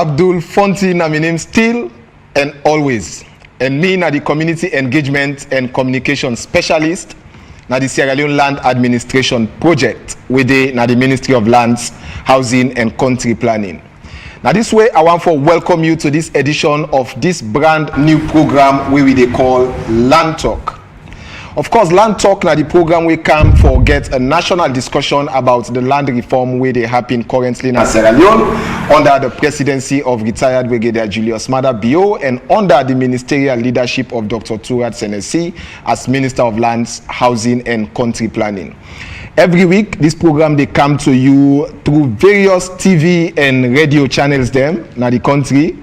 Abdul Fonti na my name still and always. And me na the community engagement and communication specialist na the Sierra Leone Land Administration Project within na the Ministry of Lands, Housing and Country Planning. Now this way I want to welcome you to this edition of this brand new program where we call Land Talk. Of course, Land Talk na the program we come for get a national discussion about the land reform where they happen currently in Sierra Leone under the presidency of retired Brigadier Julius Maada Bio and under the ministerial leadership of Dr. Turat Senesi as Minister of Lands, Housing and Country Planning. Every week, this program they come to you through various TV and radio channels them na the country.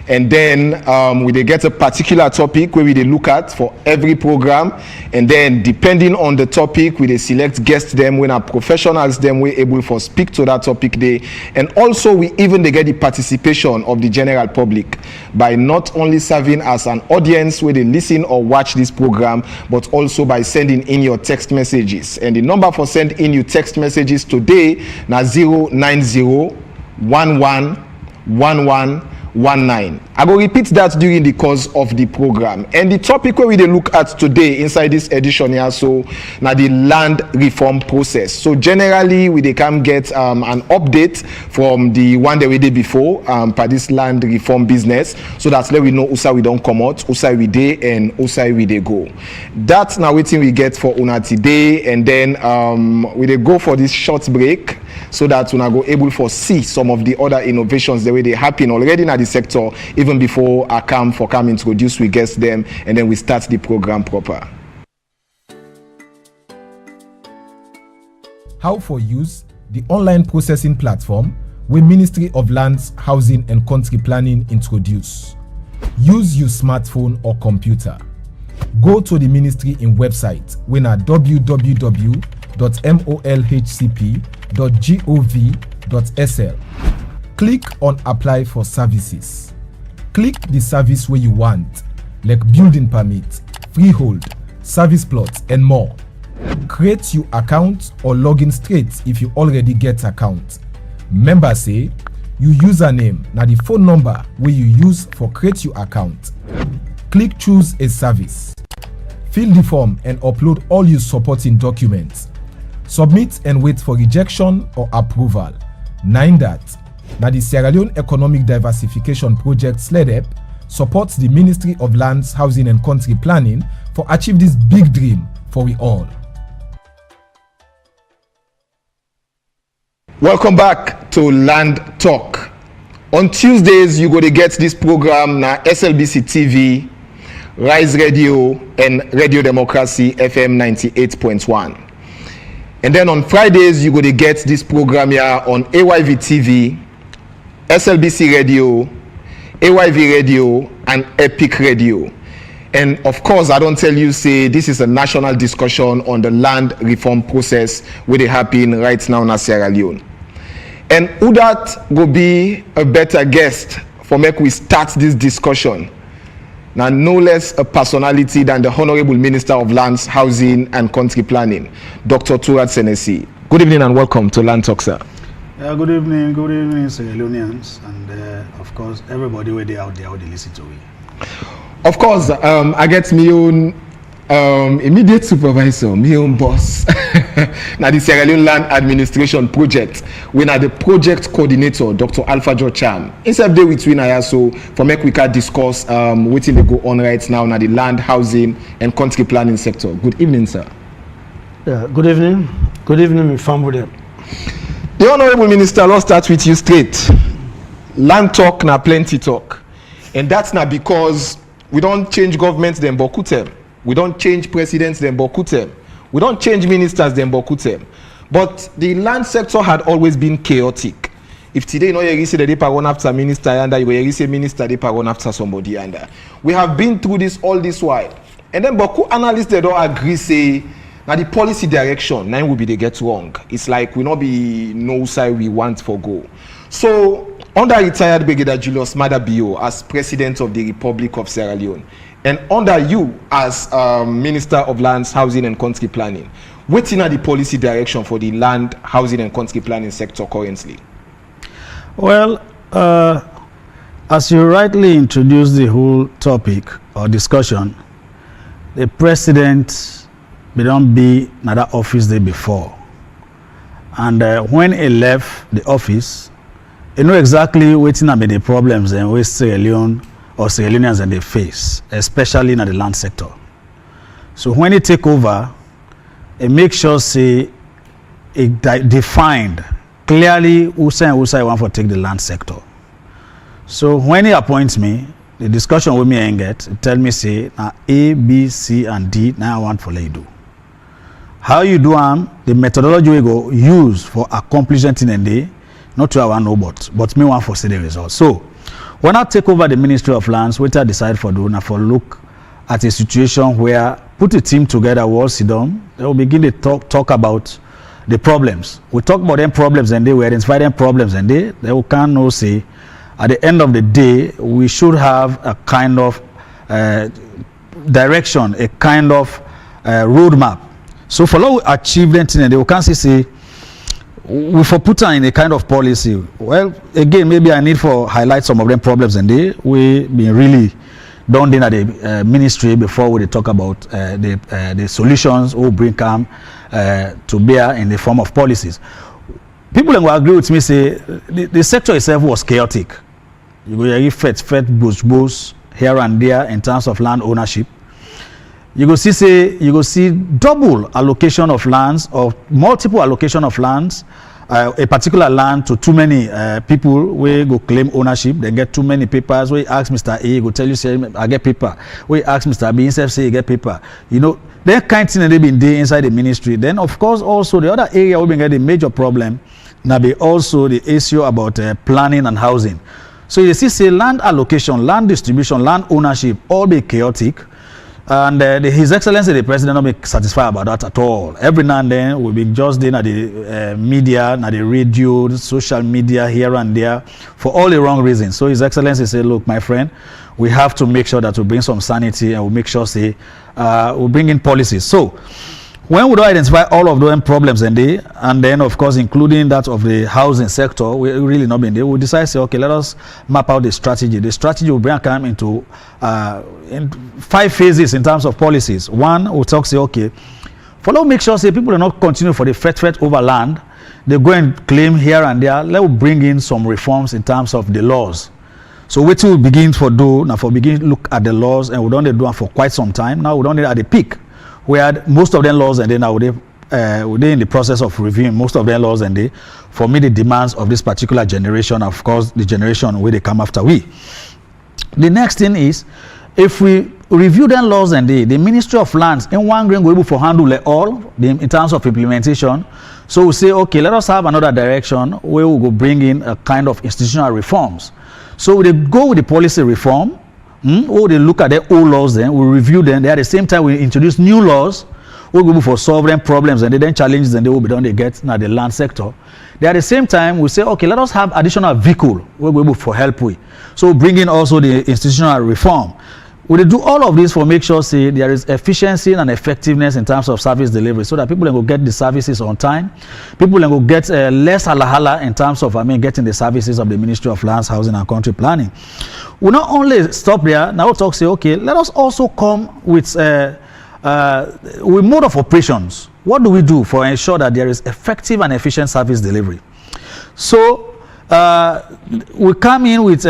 And then we they get a particular topic where we they look at for every program, and then depending on the topic we they select guests them when our professionals them we able for speak to that topic day, and also we even they get the participation of the general public by not only serving as an audience where they listen or watch this program, but also by sending in your text messages. And the number for send in your text messages today na 090111119. I will repeat that during the course of the program. And the topic where we look at today inside this edition here, so now the land reform process. So generally we can get an update from the one that we did before for this land reform business, so that's let we know usa we don't come out, usa we day and usa we they go. That's now waiting we get for una today, and then we they go for this short break so that we go able for see some of the other innovations the way they happen already in the sector even before I come introduce we guest them, and then we start the program proper. How for use the online processing platform where Ministry of Lands, Housing and Country Planning introduce. Use your smartphone or computer. Go to the ministry in website when at www.molhcp.gov.sl. Click on apply for services. Click the service where you want, like building permit, freehold, service plots and more. Create your account or login straight if you already get account. Remember say, your username na the phone number where you use for create your account. Click choose a service. Fill the form and upload all your supporting documents. Submit and wait for rejection or approval. 9 that. Now the Sierra Leone Economic Diversification Project SLEDEP supports the Ministry of Lands, Housing and Country Planning for achieve this big dream for we all. Welcome back to Land Talk. On Tuesdays you go to get this program na SLBC TV, Rise Radio and Radio Democracy FM 98.1. And then on Fridays you go to get this program here on AYV TV, SLBC Radio, AYV Radio and Epic Radio. And of course I don't tell you say this is a national discussion on the land reform process where they happen right now in Sierra Leone. And who that will be a better guest for make we start this discussion? Now no less a personality than the Honorable Minister of Lands, Housing and Country Planning, Dr. Turat Senesi. Good evening and welcome to Land Talk, sir. Good evening, Sierra Leoneans, and of course everybody where they out there how they listen to me. Of course, I get my own immediate supervisor, my own boss. Now the Sierra Leone Land Administration Project, we are the project coordinator, Dr. Alpha George Cham. Instead of day between us, so for make we can discuss what they go on right now the land, housing and country planning sector. Good evening, sir. Yeah, good evening. Good evening, my family. The Honorable Minister, let's start with you straight. Land talk na plenty talk. And that's not because we don't change governments then bokutem. We don't change presidents then bokutem. We don't change ministers then bokutem. But the land sector had always been chaotic. If today you know you say they run after minister and you say minister they run after somebody and we have been through this all this while. And then Boku analysts they don't agree say now the policy direction now will be they get wrong. It's like we not be no side we want for go. So under retired Brigadier Julius Maada Bio as President of the Republic of Sierra Leone, and under you as Minister of Lands, Housing and Country Planning, what's in the policy direction for the land, housing and country planning sector currently? Well, As you rightly introduced the whole topic or discussion, the president don't be another office day before. And when he left the office, he know exactly what the problems and with Sierra Leone or Sierra Leoneans and they face, especially in the land sector. So when he take over, he make sure say it defined clearly who want to take the land sector. So when he appoints me, the discussion with me and get tell me say now A, B, C, and D now I want for let do. How you do the methodology we go use for accomplishing thing and day, not to have no but me want for see the results. So when I take over the Ministry of Lands, what I decide for do now for look at a situation where put a team together, we'll sit down, they will begin to talk about the problems. We talk about them problems and we identify them problems and they will kind of say at the end of the day, we should have a kind of direction, a kind of roadmap. So for now, achievement, they will can say, we for put in a kind of policy. Well, again, maybe I need for highlight some of them problems and we been really done in at the ministry before we talk about the solutions we bring come to bear in the form of policies. People will agree with me say the sector itself was chaotic. You go hear fed bush here and there in terms of land ownership. You go see double allocation of lands or multiple allocation of lands, a particular land to too many people we go claim ownership. They get too many papers. We ask Mr. A, go tell you say I get paper. We ask Mr. B, himself say he get paper. You know that kind of thing they been there inside the ministry. Then of course also the other area we been get the major problem. Now be also the issue about planning and housing. So you see say land allocation, land distribution, land ownership all be chaotic. And His Excellency the President not be satisfied about that at all. Every now and then we've been just in at the media, at the radio, social media here and there for all the wrong reasons. So His Excellency say, look, my friend, we have to make sure that we bring some sanity and we make sure say we bring in policies. So when we don't identify all of those problems and then of course including that of the housing sector, we really not been there. We decide say okay, let us map out the strategy. The strategy will bring come into in 5 phases in terms of policies. One, we'll talk say okay, follow make sure say people do not continue for the fret over land. They go and claim here and there. Let's bring in some reforms in terms of the laws. So what we begin for do now for begin look at the laws and we don't do them for quite some time. Now we don't need at the peak. We had most of them laws and then now we're in the process of reviewing most of their laws and they for meet the demands of this particular generation, of course the generation where they come after we. The next thing is if we review them laws and the Ministry of Lands in one green go able for handle all in terms of implementation. So we say okay, let us have another direction where we go bring in a kind of institutional reforms. So they go with the policy reform. Or they look at their old laws, then we review them. They at the same time we introduce new laws. We go for solving problems and then challenges and they will be done. They get now the land sector. They at the same time we say okay, let us have additional vehicle. We will be able for help with. So bring in also the institutional reform. We do all of this for make sure say there is efficiency and effectiveness in terms of service delivery, so that people will get the services on time. People will get less halahala in terms of getting the services of the Ministry of Lands, Housing and Country Planning. We not only stop there. Now we talk say okay, let us also come with mode of operations. What do we do for ensure that there is effective and efficient service delivery? So we come in with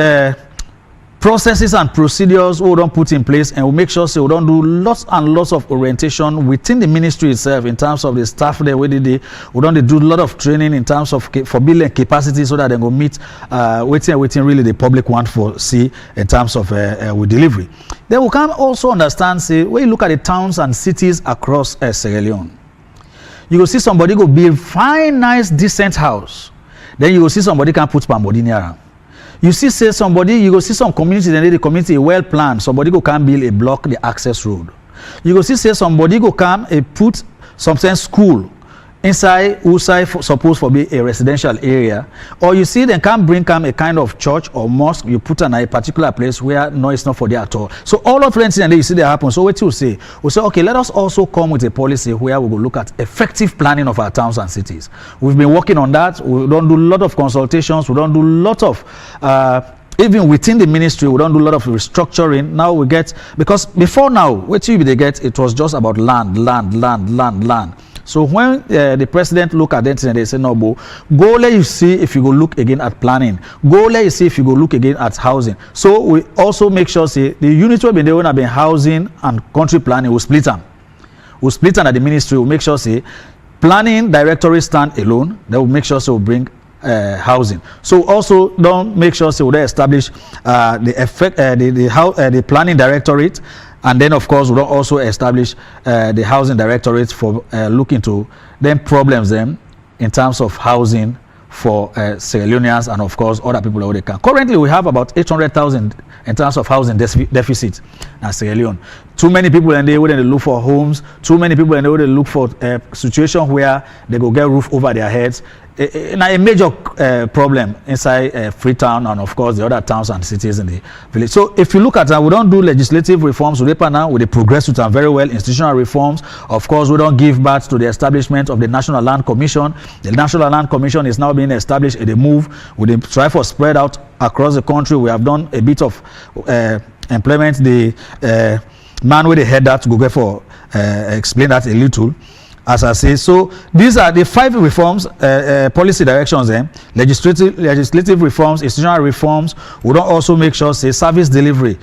processes and procedures we don't put in place, and we make sure so we don't do lots and lots of orientation within the ministry itself in terms of the staff there. We don't do a lot of training in terms of for building capacity so that they go meet waiting really the public want for see in terms of with delivery. Then we can also understand say when you look at the towns and cities across Sierra Leone, you will see somebody go build fine, nice, decent house. Then you will see somebody can put Pambodi near them. You see say somebody, you go see some communities and the community well planned. Somebody go come build a block the access road. You go see say somebody go come and put some sense school inside Usai supposed to be a residential area, or you see them can bring a kind of church or mosque you put in a particular place where no it's not for there at all. So all of things and you see that happen. So what you say? We say okay, let us also come with a policy where we will look at effective planning of our towns and cities. We've been working on that. We don't do a lot of consultations. We don't do a lot of even within the ministry, we don't do a lot of restructuring. Now we get, because before now, what they get, it was just about land. So when the president look at it and they say, no, go let you see if you go look again at planning. Go let you see if you go look again at housing. So we also make sure, say, the unit will be there when I've been housing and country planning, we'll split them. We'll split them at the ministry, we'll make sure, say, planning directorate stand alone, then we'll make sure, so we'll bring housing. So also don't make sure, so they establish the planning directorate, and then of course we don't also establish the housing directorate for looking to them problems them in terms of housing for Sierra Leoneans and of course other people that they can. Currently we have about 800,000 in terms of housing deficit in Sierra Leone. Too many people and they wouldn't look for homes. Too many people and they wouldn't look for a situation where they go get roof over their heads. A major problem inside Freetown and of course the other towns and cities in the village. So if you look at that, we don't do legislative reforms with now, we progress with them very well. Institutional reforms, of course, we don't give birth to the establishment of the National Land Commission. The National Land Commission is now being established in a move. We try for spread out across the country. We have done a bit of employment. The man with the head that go get for explain that a little. As I say, so these are the 5 reforms, policy directions, legislative reforms, institutional reforms. We don't also make sure, say, service delivery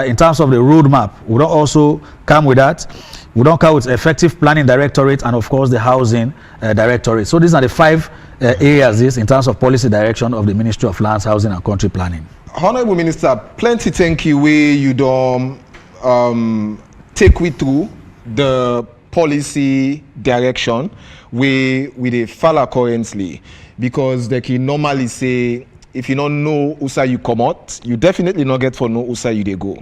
in terms of the roadmap. We don't also come with that. We don't come with effective planning directorate and of course the housing directorate. So these are the 5 areas in terms of policy direction of the Ministry of Lands, Housing and Country Planning. Honorable Minister, plenty thank you way you don't take we through the policy direction we they follow currently, because they can normally say if you don't know usa you come out, you definitely not get for know usa you they go.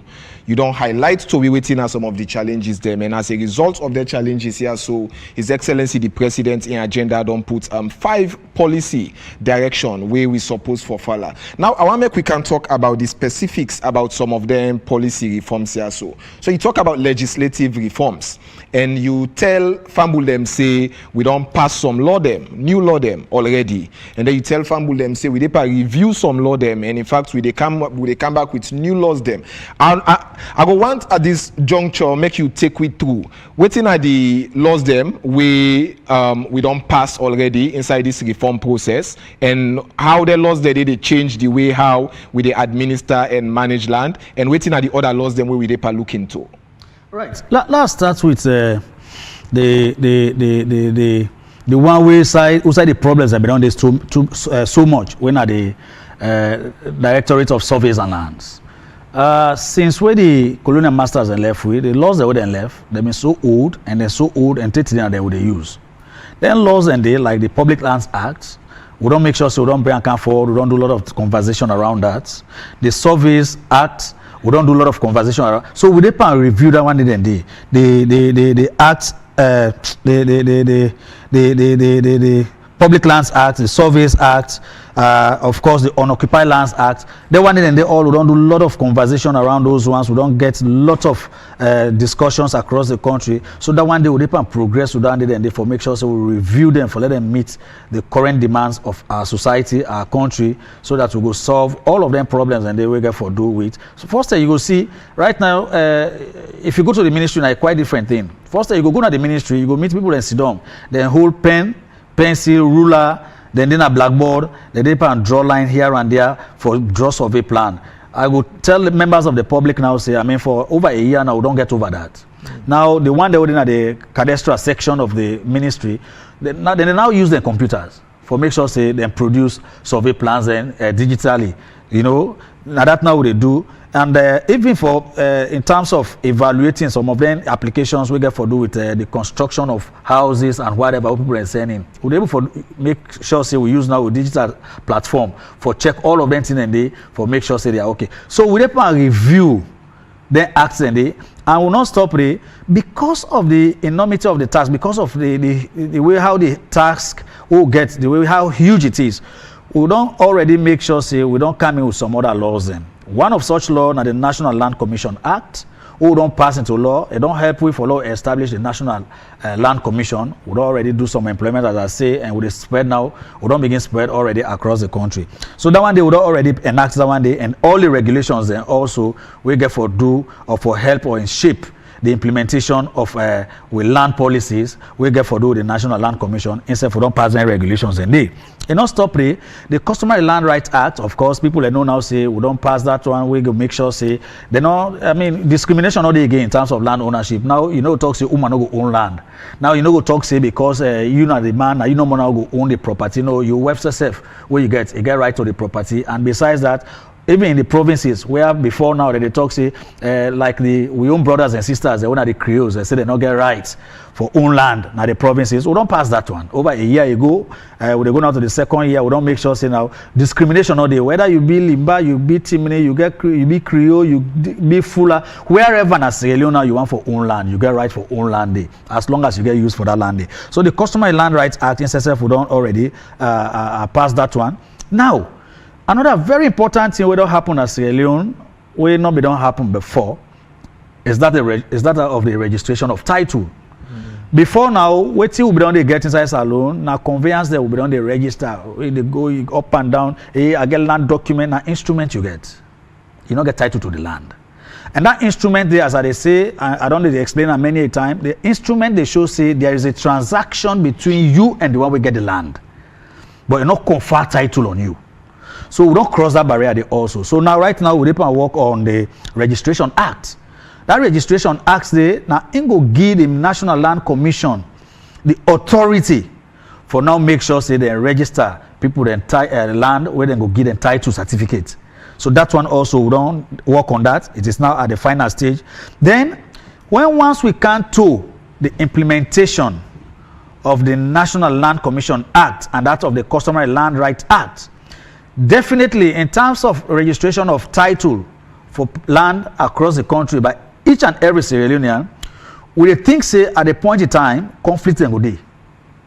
You don't highlight to be waiting at some of the challenges them, and as a result of the challenges here, so His Excellency the President in agenda don't put 5 policy direction where we suppose for follow. Now I want we can talk about the specifics about some of them policy reforms here. So you talk about legislative reforms, and you tell Fambul them say we don't pass some law them, new law them already, and then you tell Fambul them say we dey review some law them, and in fact we they come back with new laws them. And I go want at this juncture make you take we through waiting at the laws them we don't pass already inside this reform process, and how the laws they change the way how we they administer and manage land, and waiting at the other laws them where we they look into. Right. Let's start with the one way side the problems that been on so much when at the Directorate of Surveys and Lands. Since when the colonial masters and left with the laws that were then left, they've been so old and taking they would use. Then laws and they like the Public Lands Act, we don't make sure so we don't bring account forward, we don't do a lot of conversation around that. The Surveys Act, we don't do a lot of conversation around. So we did review that one then the act, the Public Lands Act, the Surveys Act, of course the Unoccupied Lands Act. They wanted and they all, we don't do a lot of conversation around those ones. We don't get a lot of discussions across the country. So that one day we progress to that and they for make sure so we review them for let them meet the current demands of our society, our country, so that we go solve all of them problems and they will get for do with. So first you go see right now, if you go to the ministry, now quite different thing. First you go to the ministry, you go meet people and sit down, then hold pen, pencil, ruler, then a blackboard, then they draw line here and there for draw survey plan. I would tell the members of the public now, say, I mean, for over a year now, we don't get over that. Now, the one they were in the cadastral section of the ministry, they now use their computers for make sure, say, they produce survey plans then digitally. You know, now that now they do. And even for in terms of evaluating some of them applications we get for do with the construction of houses and whatever people are sending, we're able to make sure say we use now a digital platform for check all of them things and they for make sure say they are okay. So we able to review the acts and they and will not stop there because of the enormity of the task, because of the way how the task will get, the way how huge it is. We don't already make sure say we don't come in with some other laws then. One of such law na the National Land Commission Act, who don't pass into law. It don't help we for law establish the National Land Commission. We don't already do some employment, as I say, and with the spread now, we don't begin spread already across the country. So that one day we don't already enact that one day, and all the regulations then also we get for do or for help or in shape the implementation of with land policies we get for do the National Land Commission instead for don't pass any regulations and they. You know, stop the Customary Land Rights Act. Of course, people that know now say we don't pass that one. We go make sure say they know. I mean, discrimination all day again in terms of land ownership. Now you know talk say woman no go own land. Now you know go talk say because you know the man, you know man now go own the property. You know you wife yourself where you get right to the property. And besides that, even in the provinces where before now they talk say like we own brothers and sisters, they own the Creoles, they say they don't get rights for own land. Now the provinces, we don't pass that one. Over a year ago, we go now to the second year, we don't make sure say now discrimination all day. Whether you be Limba, you be Timini, you be Creole, you be Fula, wherever in Sierra Leone you want for own land, you get right for own land day, as long as you get used for that land day. So the Customary Land Rights Act in SSF, we don't already pass that one. Now, another very important thing we don't happen at Sierra Leone, we not be don't happen before, is that of the registration of title. Before now, wait till we be done they get inside salon, now conveyance there will be done they register, they go up and down, I get land document, now instrument you get. You don't get title to the land. And that instrument there, as I say, I don't need to explain it many a time, the instrument they show say there is a transaction between you and the one we get the land. But you not confer title on you. So we don't cross that barrier there also. So now, right now, we work on the Registration Act. That Registration Act, now, it go give the National Land Commission the authority for now make sure say they register people the land where they go give them title certificate. So that one also we don't work on that. It is now at the final stage. Then, once we can to the implementation of the National Land Commission Act and that of the Customary Land Rights Act, definitely in terms of registration of title for land across the country by each and every Sierra Leonean, we think say at a point in time conflict will be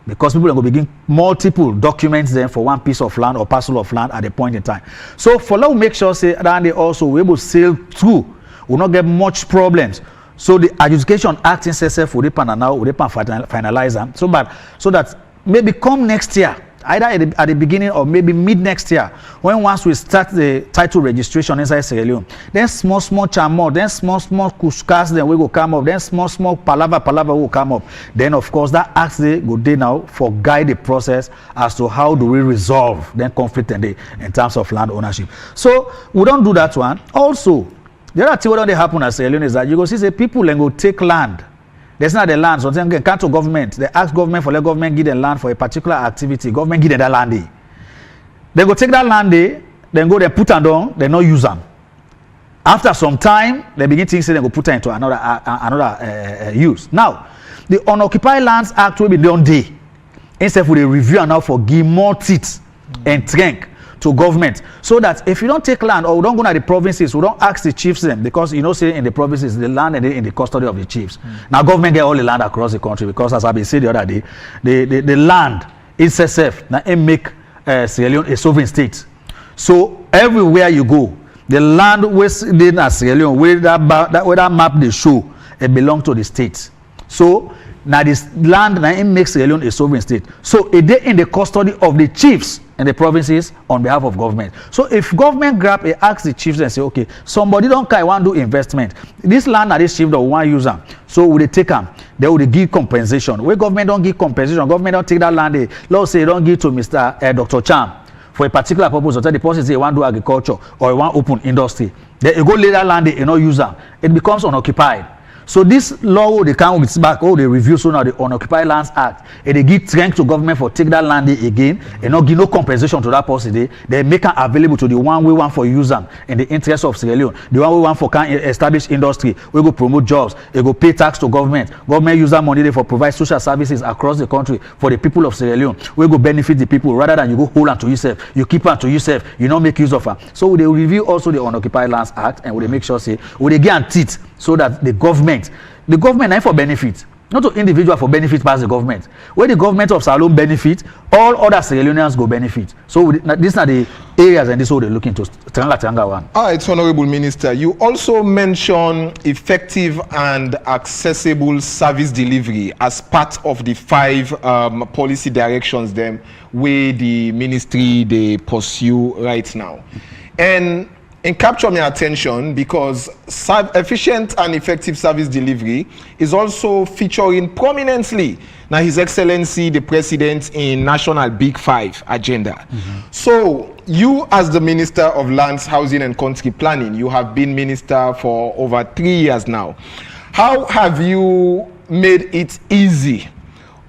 because people will begin multiple documents then for one piece of land or parcel of land at a point in time. So for now, make sure say that they also we able to sail through, will not get much problems. So the Adjudication Act in itself will depend now, will depend finalize them. So that maybe come next year, either at the beginning or maybe mid next year, once we start the title registration inside Sierra Leone, then small chamor, then small kuskas, then we will come up, then small palava will come up. Then of course that acts they go day now for guide the process as to how do we resolve then conflict in terms of land ownership. So we don't do that one. Also, the other thing what don't happen at Sierra Leone is that you go see say people then go take land. There's not the land, so they come to government. They ask government for let government give them land for a particular activity. Government give them that land. They go take that land, then go there, put them down, they not use them. After some time, they begin to say they go put it into another use. Now, the Unoccupied Lands Act will be done day. Instead of the review and now for give more teeth and strength to government, so that if you don't take land or we don't go to the provinces, we don't ask the chiefs them, because you know say in the provinces the land is in the custody of the chiefs. Now government get all the land across the country, because as I been said the other day, the land itself now it make Sierra Leone a sovereign state. So everywhere you go, the land where in Sierra Leone, where that map they show, it belongs to the state. So now this land now it makes Sierra Leone a sovereign state. So it is in the custody of the chiefs in the provinces on behalf of government. So if government grab it, ask the chiefs and say, okay, somebody don't care, want to do investment. This land and this chief don't want to use them. So will they take them? They will give compensation. Where government don't give compensation, government don't take that land. Let's say they don't give to Mr. Dr. Cham for a particular purpose, or the person say want to do agriculture or want open industry. They go lay that land, they not use them. It becomes unoccupied. So this law they come with back, they review so now the Unoccupied Lands Act, and they give strength to government for take that land again, and not give no compensation to that person. They make it available to the one we want for use them in the interest of Sierra Leone. The one we want for can establish industry, we go promote jobs, they go pay tax to government. Government use that money for provide social services across the country for the people of Sierra Leone. We go benefit the people rather than you go hold on to yourself, you keep on to yourself, you not make use of her. So they review also the Unoccupied Lands Act, and we make sure say we guarantee it so that the government not for benefit, not to individual for benefit pass the government. Where the government of Salome benefit, all other Sierra Leoneans go benefit. So this is the areas and this is what they're looking to Teranga one. All right, Honorable Minister, you also mention effective and accessible service delivery as part of the 5 policy directions them where the ministry they pursue right now. And capture my attention because efficient and effective service delivery is also featuring prominently now His Excellency the President in National Big 5 agenda. So you as the Minister of Lands, Housing and Country Planning, you have been Minister for over 3 years now. How have you made it easy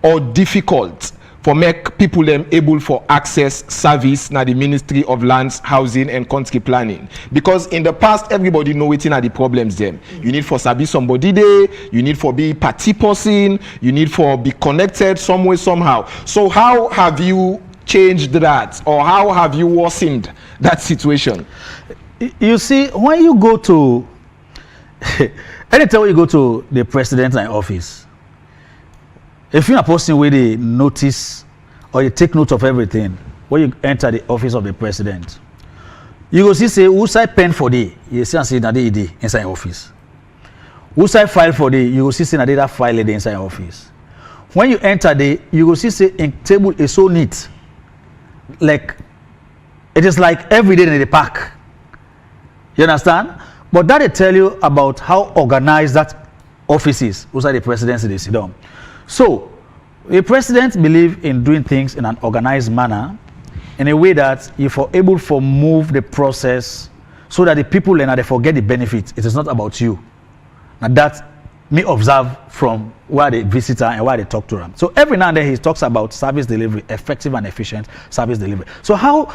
or difficult for make people them able for access service na the Ministry of Lands, Housing and Country Planning? Because in the past everybody know wetin are the problems them. You need for sabi somebody there, you need for be party person, you need for be connected some way somehow. So how have you changed that, or how have you worsened that situation? You see, when you go to anytime you go to the president's office, if you're a person where they notice or you take note of everything when you enter the office of the president, you go see say who side pen for day, you see and say that they inside office. Who side file for day, you go see say that that file inside office. When you enter the, you go see say in table is so neat, like it is like every day in the park. You understand? But that they tell you about how organized that office is outside the presidency they sit down. So, the president believes in doing things in an organized manner, in a way that if you're able to move the process so that the people and they forget the benefits. It is not about you. And that me observe from where they visitor and where they talk to them. So every now and then he talks about service delivery, effective and efficient service delivery. So how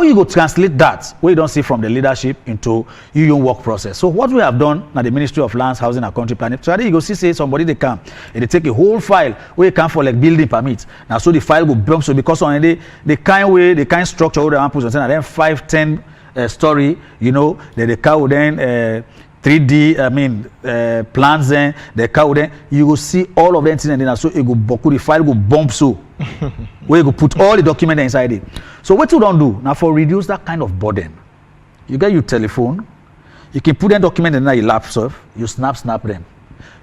you go translate that, what you don't see from the leadership into your work process. So what we have done at the Ministry of Lands, Housing and Country Planning, so you go see say somebody they come and they take a whole file where you come for like building permits. Now so the file go bump, so because on the kind way, the kind structure where they want to put and then 5-10 story, you know, the car will then 3D, plans then, the car then, you will see all of them things and then so it go boku, the file go bump so where you go put all the documents inside it. So what you don't do now for reduce that kind of burden, you get your telephone, you can put that document in your laptop, you snap them,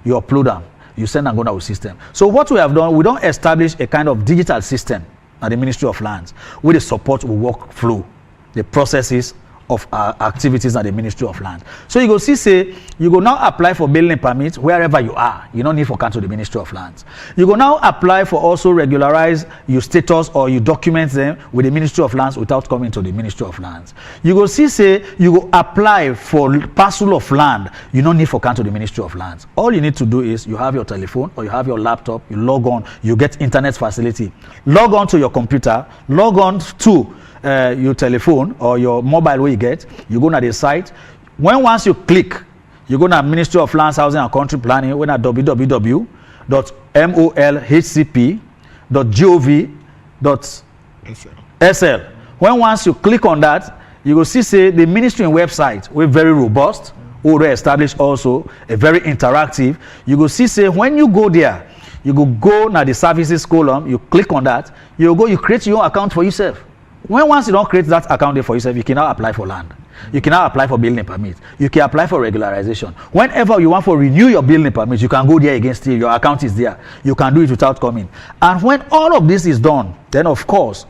you upload them, you send them to our system. So what we have done, we don't establish a kind of digital system at the Ministry of Lands with the support of workflow, the processes of our activities at the Ministry of Lands. So you go see say you go now apply for building permits wherever you are. You don't need for come to the Ministry of Lands. You go now apply for also regularize your status or you document them with the Ministry of Lands without coming to the Ministry of Lands. You go see say you go apply for parcel of land. You don't need for come to the Ministry of Lands. All you need to do is you have your telephone or you have your laptop, you log on, you get internet facility. Log on to your computer, log on to your telephone or your mobile where you get, you go to the site. Once you click, you go to Ministry of Lands, Housing and Country Planning, when at www.molhcp.gov.sl. Once you click on that, you will see say the ministry website, we're very robust, already established also, a very interactive. You will see say when you go there, you go now the services column, you click on that, you create your own account for yourself. Once you don't create that account for yourself, you can now apply for land. You can now apply for building permit. You can apply for regularization. Whenever you want to renew your building permit, you can go there again still. Your account is there. You can do it without coming. And when all of this is done, then of course,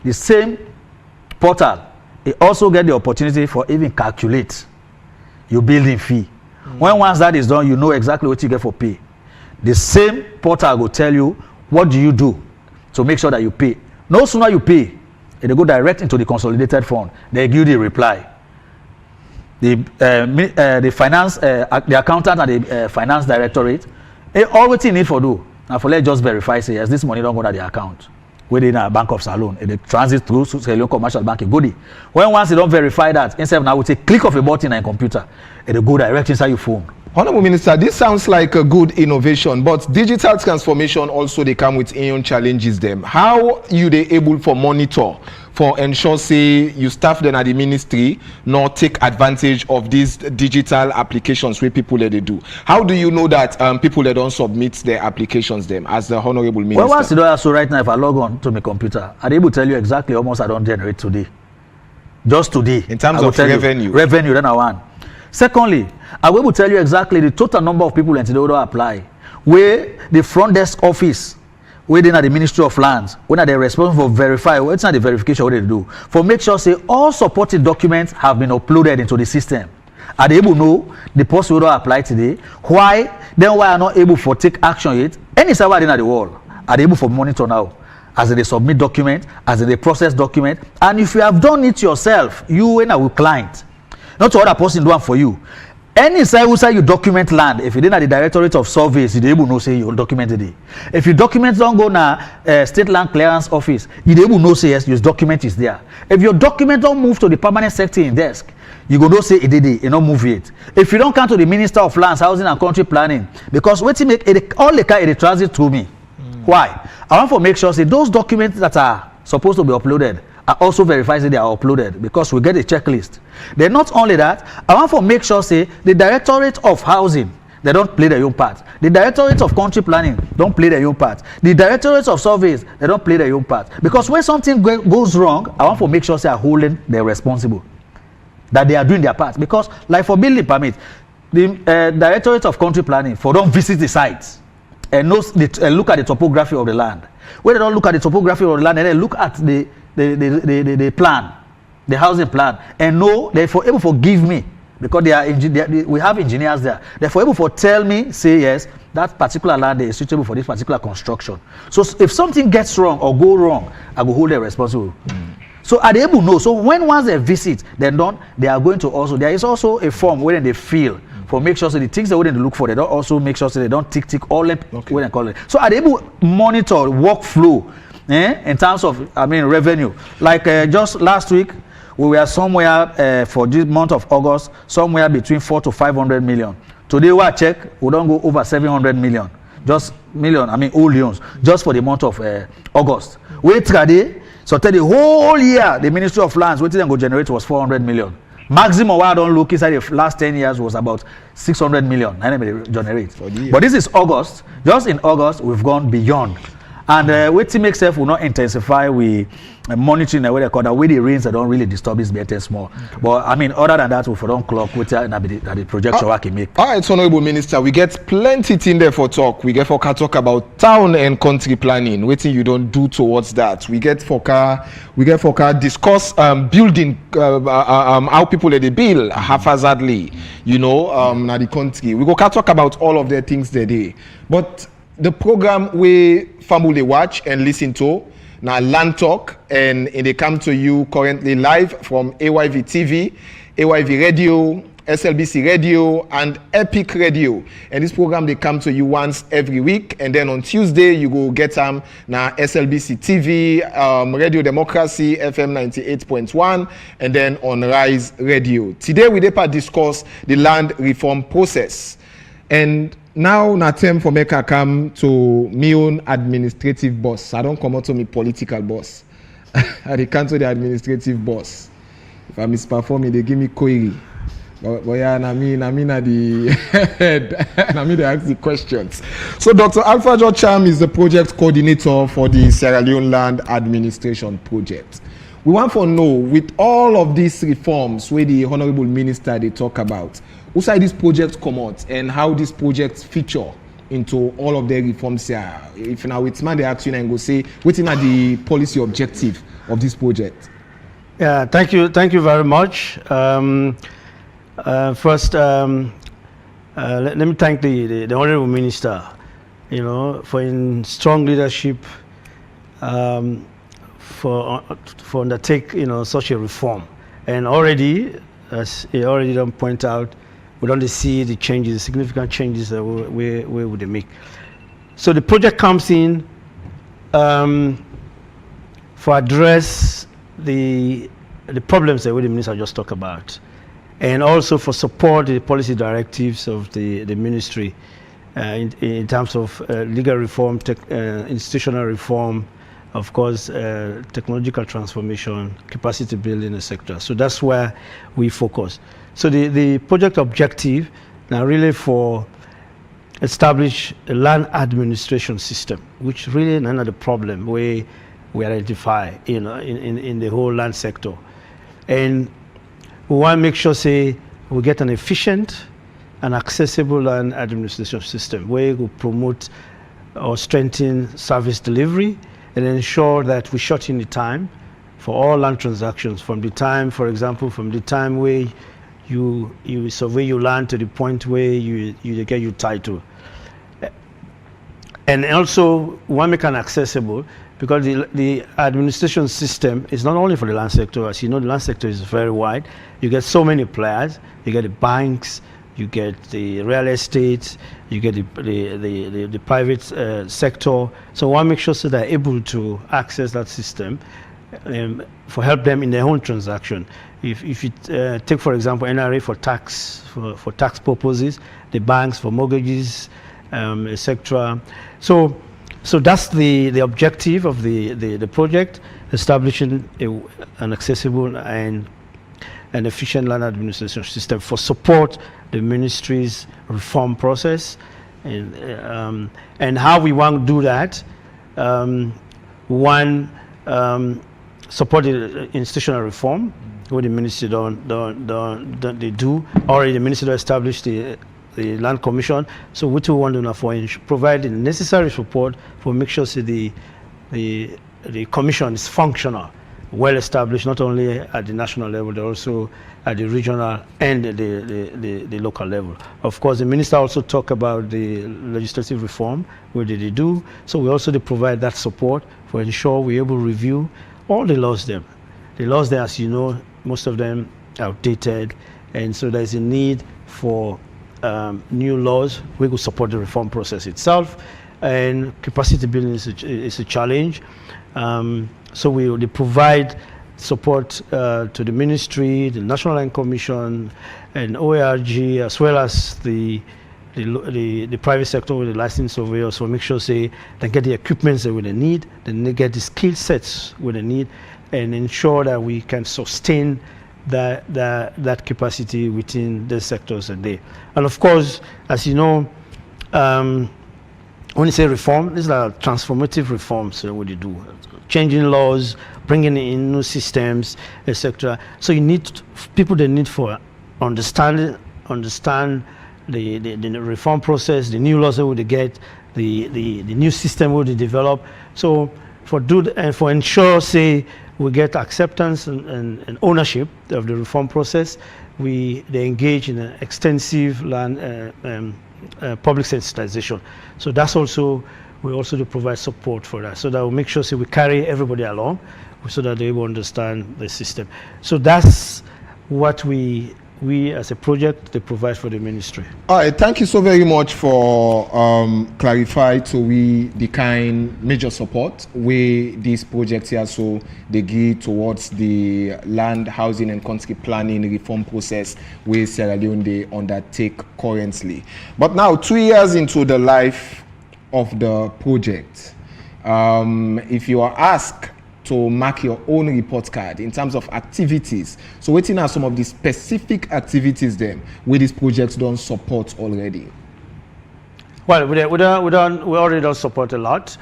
the same portal, it also get the opportunity for even calculate your building fee. Once that is done, you know exactly what you get for pay. The same portal will tell you what do you do to make sure that you pay. No sooner you pay, they go direct into the consolidated fund. They give you the reply. The finance, the accountant and the finance directorate, all what you need for do. Now for let's just verify, say yes, this money don't go to the account within a bank of Salon. They transit through Salon Commercial Bank. Goodie. Once they don't verify that, instead of now we take click of a button on a computer, they go direct inside your phone. Honorable Minister, this sounds like a good innovation, but digital transformation also they come with own challenges them. How you they able for monitor, for ensure say you staff them at the ministry not take advantage of these digital applications where people they do? How do you know that people that don't submit their applications them as the Honorable Minister? Well, once you do so right now, if I log on to my computer, I'm able to tell you exactly how much I don't generate today. just today. In terms I will of tell you. revenue. Revenue, then I want. Secondly, I will tell you exactly the total number of people until they will apply. Where the front desk office, where they are the Ministry of Lands, when they are responsible for verify, it's not the verification what they do. For make sure say all supporting documents have been uploaded into the system. Are they able to know the post will apply today? Why? Then why are not able for take action yet? Any server in the world are they able for monitor now? As they submit document, as they process document, and if you have done it yourself, you and our client, not to other person do it for you. Any side who say you document land, if you didn't have the Directorate of Surveys, you able to know say you documented it. If your documents don't go na State Land Clearance Office, you able to know say yes, your document is there. If your document don't move to the permanent sector in desk, you go know say it did it, you don't move it. If you don't come to the Minister of Lands, Housing and Country Planning, because what make it, all the car it transit to me. Why? I want to make sure say those documents that are supposed to be uploaded are also verified that they are uploaded, because we get a checklist. Then not only that, I want to make sure say the Directorate of Housing, they don't play their own part. The Directorate of Country Planning don't play their own part. The Directorate of Surveys, they don't play their own part. Because when something goes wrong, I want to make sure they are holding they're responsible, that they are doing their part. Because like for building permit, the Directorate of Country Planning for don't visit the sites and look at the topography of the land. When they don't look at the topography of the land, and they look at the plan, the housing plan, and know they're able to give me, because we have engineers there, they're able to tell me, say yes, that particular land is suitable for this particular construction. So if something gets wrong or go wrong, I will hold them responsible. So are they able to know? So when once they visit, they are going to also, there is also a form where they fill for make sure so the things they wouldn't look for, they don't also make sure so they don't tick all them when they call it. So are they able to monitor workflow in terms of revenue? Like just last week, we were somewhere for this month of August, somewhere between 400 to 500 million. Today we check, we don't go over 700 million. Just old loans, just for the month of August. Wait today, so tell the whole year, the Ministry of Lands, what they go generate was 400 million. Maximum what I don't look inside the last 10 years was about 600 million. I never generate. But this is August. Just in August, we've gone beyond. And what to make self will not intensify with monitoring the way they call that way the rains that don't really disturb this better small. Okay. But other than that, we don't clock with the projection I can make. All right, Honorable Minister, we get plenty in there for talk. We get for talk about town and country planning. Waiting you don't do towards that. We get for discuss building how people let the bill haphazardly, na the country. We go talk about all of the things they do. But the program we family watch and listen to now Land Talk, and they come to you currently live from AYV TV, AYV Radio, SLBC Radio, and Epic Radio. And this program they come to you once every week, and then on Tuesday you go get them now SLBC TV, Radio Democracy FM 98.1, and then on Rise Radio. Today we discuss the land reform process, and now na time for me to come to my own administrative boss. I don't come out to me political boss. I come to the administrative boss. If I misperform, they give me query. But yeah, na me the head. Na me they ask the questions. So Dr. Alpha George Cham is the project coordinator for the Sierra Leone Land Administration Project. We want to know, with all of these reforms where the Honorable Minister they talk about, who side this project come out and how this project feature into all of the reforms here. If now it's man they ask you and go say, what is the policy objective of this project? Yeah, thank you very much. First, let me thank the Honorable Minister, for in strong leadership, for undertake such a reform. And already, as he already don't point out, we don't see the changes, the significant changes that we would make. So the project comes in for address the problems that the Minister just talked about, and also for support the policy directives of the ministry in terms of legal reform, institutional reform, of course, technological transformation, capacity building, etc. So that's where we focus. So the project objective now really for establish a land administration system, which really none of the problem we identify in the whole land sector. And we want to make sure, say, we get an efficient and accessible land administration system where we promote or strengthen service delivery and ensure that we shorten the time for all land transactions from the time, for example, from the time where you survey your land to the point where you get your title. And also, we want to make it accessible because the administration system is not only for the land sector. As you know, the land sector is very wide. You get so many players. You get the banks, you get the real estate, you get the private sector. So we want to make sure so they're able to access that system for help them in their own transaction. If you take, for example, NRA for tax purposes, the banks for mortgages, etc. So that's the objective of the project, establishing an accessible and an efficient land administration system for support the ministry's reform process, and how we want to do that. One, support the institutional reform, what the ministry they do. Already the ministry established the Land Commission. So what we want to do for provide the necessary support for make sure so the commission is functional, well established, not only at the national level, but also at the regional and the local level. Of course, the minister also talked about the legislative reform. What did they do? So we also provide that support for ensure we're able to review all the laws there. The laws there, as you know, most of them are outdated, and so there's a need for new laws. We will support the reform process itself, and capacity building is a challenge. So we will provide support to the ministry, the National Land Commission, and OARG, as well as the private sector with the licensed surveyors, so make sure say they get the equipment that they need, then they get the skill sets where they need, and ensure that we can sustain that capacity within the sectors and there. And of course, as you know, when you say reform, these are transformative reforms. What you do, changing laws, bringing in new systems, etc. So you need people that need for understand the reform process, the new laws that would get, the new system would develop. So for ensure, say, we get acceptance and ownership of the reform process, they engage in an extensive land public sensitization. So that's also, we also do provide support for that, so that we make sure we carry everybody along, so that they will understand the system. So that's what we as a project they provide for the ministry. All right, thank you so very much for clarify to we the kind major support where these projects here, so they give towards the land, housing and country planning reform process where Sierra Leone they undertake currently. But now 2 years into the life of the project, if you are asked to mark your own report card in terms of activities, so what are some of the specific activities then where these projects don't support already? Well, we already don't support a lot.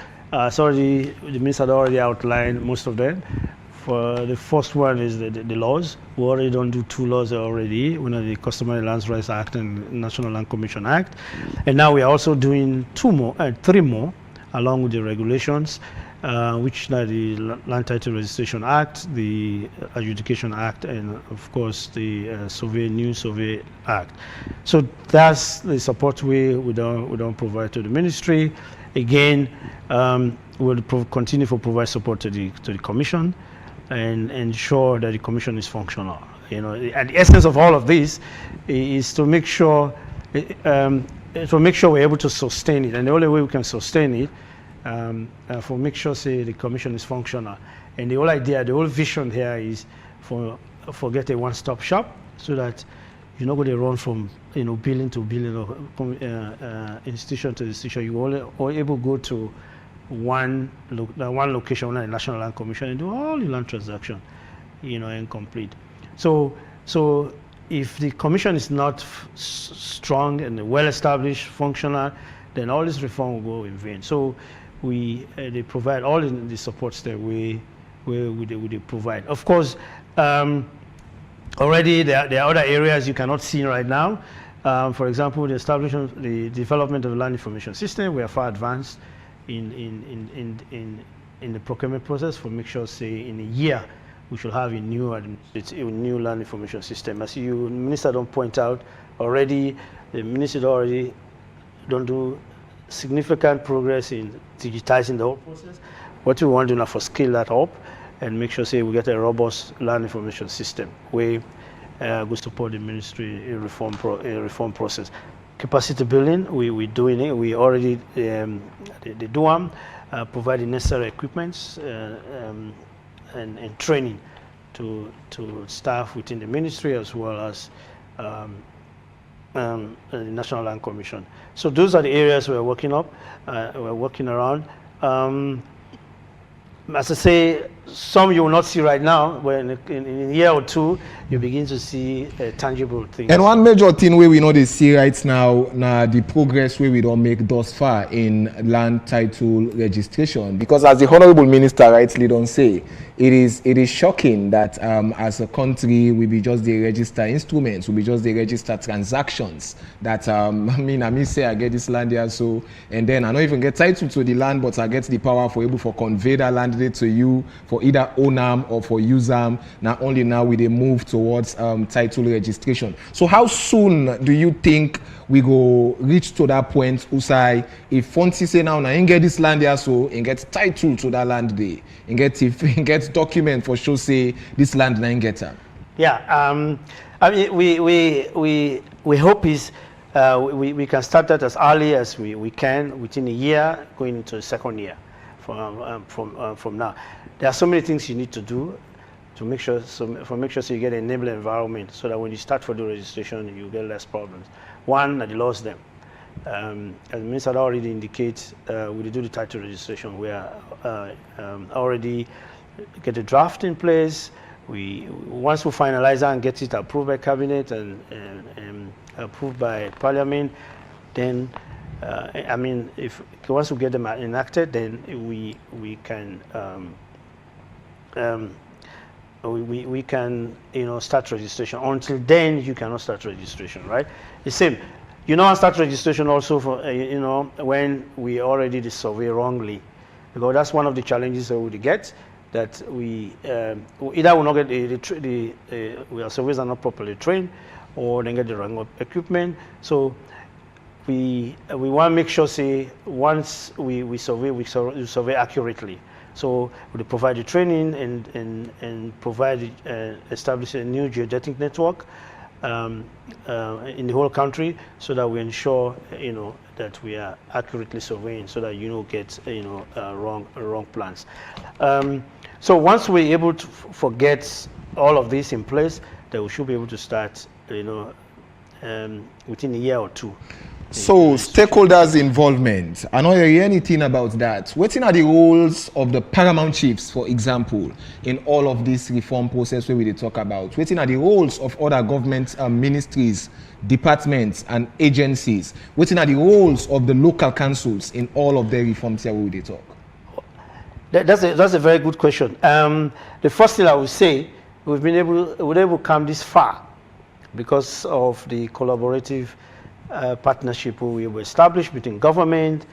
So the minister had already outlined most of them. For the first one is the laws. We already don't do 2 laws already. We know the Customary Land Rights Act and National Land Commission Act, and now we are also doing 3 more along with the regulations. Which are the Land Title Registration Act, the Adjudication Act, and of course the New Survey Act. So that's the support we don't provide to the ministry. Again, we'll continue to provide support to the Commission and ensure that the Commission is functional. You know, and the essence of all of this is to make sure we're able to sustain it, and the only way we can sustain it. For make sure say the commission is functional, and the whole idea, the whole vision here is for get a one-stop shop, so that you're not going to run from building to building or institution to institution. You are able to go to one location, one National Land Commission, and do all the land transaction, and complete. So if the commission is not strong and well established, functional, then all this reform will go in vain. So they provide all the supports that we provide. Of course, already there are other areas you cannot see right now. For example, the establishment, the development of the land information system. We are far advanced in the procurement process for make sure, say, in a year we should have a new land information system. As you, Minister, don't point out already, the Ministry already don't do significant progress in digitizing the whole process. What we want to do now for scale that up and make sure, say, we get a robust land information system where we support the ministry in reform process. Capacity building, we're doing it. We already the DUAM provide the necessary equipments and training to staff within the ministry as well as the National Land Commission. So those are the areas we're working up, we're working around. As I say, some you will not see right now, but in a year or two, you begin to see tangible things. And one major thing we know they see right now, the progress we don't make thus far in land title registration. Because as the Honorable Minister rightly don't say, it is shocking that as a country we be just the register instruments, we be just the register transactions. That I mean say I get this land here, so and then I don't even get title to the land, but I get the power for able to convey that land to you for either own them or for use them. Not only now we they move towards title registration. So how soon do you think we go reach to that point, Usai? If Fonsi say now and get this land here, so and get title to that land day, and get document for sure say this land now get her. Yeah, I mean we hope is we can start that as early as we can within a year, going into the second year from now. There are so many things you need to do to make sure so you get an enabling environment so that when you start for the registration you get less problems. One, that you lost them. As the Minister already indicates, we do the title registration. We are already get the draft in place. Once we finalize that and get it approved by cabinet and approved by Parliament, then I mean, if once we get them enacted, then we can we can start registration. Until then, you cannot start registration, right? The same. You know, start registration also for when we already did survey wrongly, because that's one of the challenges that we get. That we either will not get our surveyors are not properly trained, or they get the wrong equipment. So we want to make sure, say, once we survey accurately. So we provide the training and provide establish a new geodetic network in the whole country, so that we ensure that we are accurately surveying, so that get wrong plans. So once we're able to get all of this in place, then we should be able to start within a year or two. So stakeholders involvement, I don't hear anything about that. What are the roles of the paramount chiefs, for example, in all of this reform process where we talk about? What are the roles of other government ministries, departments and agencies? What are the roles of the local councils in all of the reforms here where we talk? That's a very good question. The first thing I would say, we've been able to come this far because of the collaborative partnership we were established between government